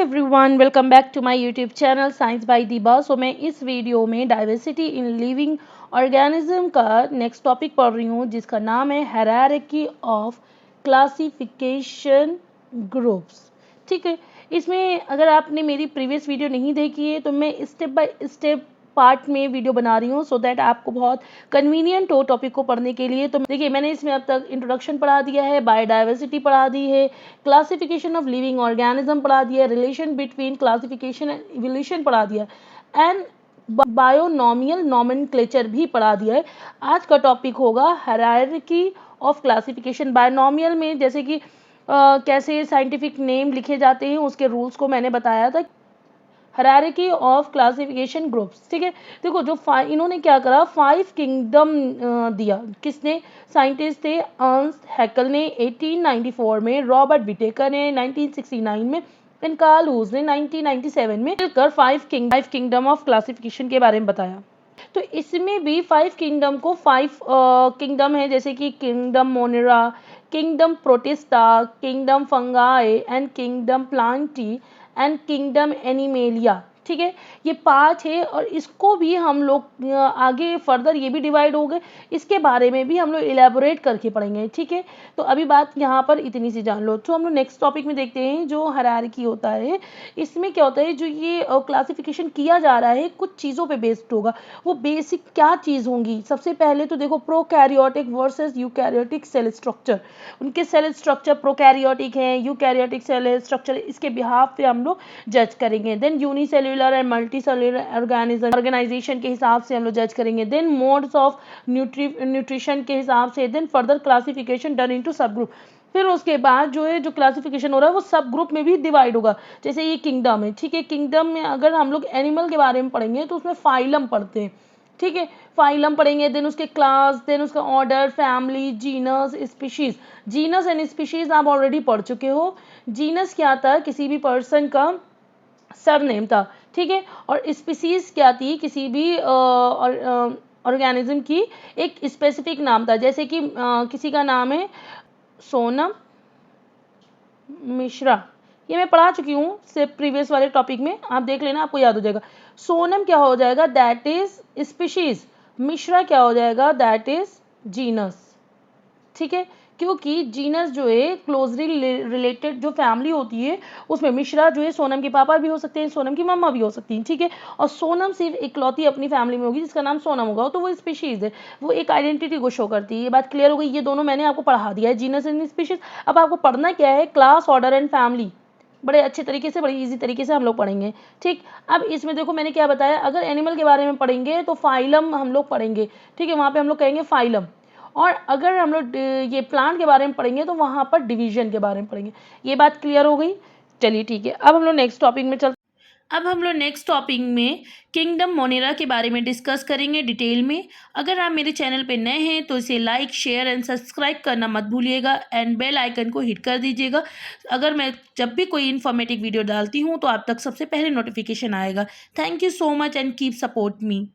Everyone, welcome back to my YouTube channel science by Deeba. So मैं इस video में diversity in living organism का next topic पढ़ रही हूँ, जिसका नाम है हायरार्की ऑफ क्लासिफिकेशन ग्रुप्स। ठीक है, इसमें अगर आपने मेरी प्रीवियस वीडियो नहीं देखी है तो मैं स्टेप बाय स्टेप पार्ट में वीडियो बना रही हूँ, सो दैट आपको बहुत कन्वीनियंट हो टॉपिक को पढ़ने के लिए। तो देखिए, मैंने इसमें अब तक इंट्रोडक्शन पढ़ा दिया है, बायोडाइवर्सिटी पढ़ा दी है, क्लासिफिकेशन ऑफ लिविंग ऑर्गेनिज्म पढ़ा दिया है, relation between classification and evolution पढ़ा दिया है, एंड बायोनॉमियल नॉमेनक्लेचर भी पढ़ा दिया है। आज का टॉपिक होगा हायरार्की ऑफ क्लासिफिकेशन। बायोनॉमियल में जैसे कि कैसे साइंटिफिक नेम लिखे जाते हैं, उसके रूल्स को मैंने बताया था। हायरार्की ऑफ क्लासिफिकेशन ग्रुप्स, ठीक है। देखो, जो इन्होंने क्या करा, 5 किंगडम दिया। किसने? साइंटिस्ट थे अर्नस्ट हैकेल ने 1894 में, रॉबर्ट विटेकर ने 1969 में, एंड कार्ल हुज ने 1997 में मिलकर 5 किंगडम ऑफ क्लासिफिकेशन के बारे में बताया। तो इसमें भी 5 किंगडम को 5 किंगडम है, जैसे कि kingdom Monera, kingdom protista, kingdom fungi and kingdom Plantae and kingdom animalia. ठीक है, ये 5 है और इसको भी हम लोग आगे फर्दर ये भी डिवाइड हो गए, इसके बारे में भी हम लोग इलेबोरेट करके पढ़ेंगे। ठीक है, तो अभी बात यहाँ पर इतनी सी जान लो। तो हम लोग नेक्स्ट टॉपिक में देखते हैं जो हायरार्की होता है। इसमें क्या होता है, जो ये क्लासिफिकेशन किया जा रहा है कुछ चीज़ों पे बेस्ड होगा। वो बेसिक क्या चीज़ होंगी? सबसे पहले तो देखो, prokaryotic versus eukaryotic cell structure. उनके सेल स्ट्रक्चर प्रोकैरियोटिक हैं, यूकैरियोटिक सेल स्ट्रक्चर, इसके बिहाफ पे हम लोग जज करेंगे। Then unicellular and multi cellular organisation के हिसाब से हम लोग जज करेंगे। देन मोड्स ऑफ न्यूट्रिशन के हिसाब से। Then further classification done into sub group. फिर उसके बाद जो है, जो क्लासिफिकेशन हो रहा है वो सब ग्रुप में भी डिवाइड होगा। जैसे ये किंगडम है, ठीक है, किंगडम में अगर हम लोग एनिमल के बारे में पढ़ेंगे तो उसमें फाइलम पढ़ते हैं। ठीक है, फाइलम पढ़ेंगे, देन उसके क्लास, देन उसका order, family, genus, species. Genus and species आप ऑलरेडी पढ़ चुके हो। जीनस क्या था? किसी भी पर्सन का सरनेम था। ठीक है, और स्पीसीज क्या थी? किसी भी ऑर्गेनिज्म की एक स्पेसिफिक नाम था। जैसे कि किसी का नाम है सोनम मिश्रा, ये मैं पढ़ा चुकी हूँ सिर्फ प्रीवियस वाले टॉपिक में, आप देख लेना, आपको याद हो जाएगा। सोनम क्या हो जाएगा? That is species. मिश्रा क्या हो जाएगा? That is genus. ठीक है, क्योंकि जीनस जो है क्लोजली रिलेटेड जो फैमिली होती है, उसमें मिश्रा जो है सोनम के पापा भी हो सकते हैं, सोनम की मम्मा भी हो सकती हैं। ठीक है, और सोनम सिर्फ इकलौती अपनी फैमिली में होगी जिसका नाम सोनम होगा, तो वो स्पीशीज है, वो एक आइडेंटिटी को शो करती है। ये बात क्लियर हो गई? ये दोनों मैंने आपको पढ़ा दिया है, जीनस एंड स्पीशीज। अब आपको पढ़ना क्या है? Class, order and family. बड़े अच्छे तरीके से, बड़े इजी तरीके से हम लोग पढ़ेंगे। ठीक, अब इसमें देखो मैंने क्या बताया, अगर एनिमल के बारे में पढ़ेंगे तो फाइलम हम लोग पढ़ेंगे। ठीक है, वहाँ पे हम लोग कहेंगे फाइलम। और अगर हम लोग ये प्लांट के बारे में पढ़ेंगे तो वहाँ पर डिवीजन के बारे में पढ़ेंगे। ये बात क्लियर हो गई? चलिए ठीक है, अब हम लोग नेक्स्ट टॉपिक में चलते। अब हम लोग नेक्स्ट टॉपिक में किंगडम मोनेरा के बारे में डिस्कस करेंगे डिटेल में। अगर आप मेरे चैनल पे नए हैं तो इसे लाइक, शेयर एंड सब्सक्राइब करना मत भूलिएगा, एंड बेल आइकन को हिट कर दीजिएगा। अगर मैं जब भी कोई इन्फॉर्मेटिव वीडियो डालती हूँ तो आप तक सबसे पहले नोटिफिकेशन आएगा। Thank you so much and keep support me.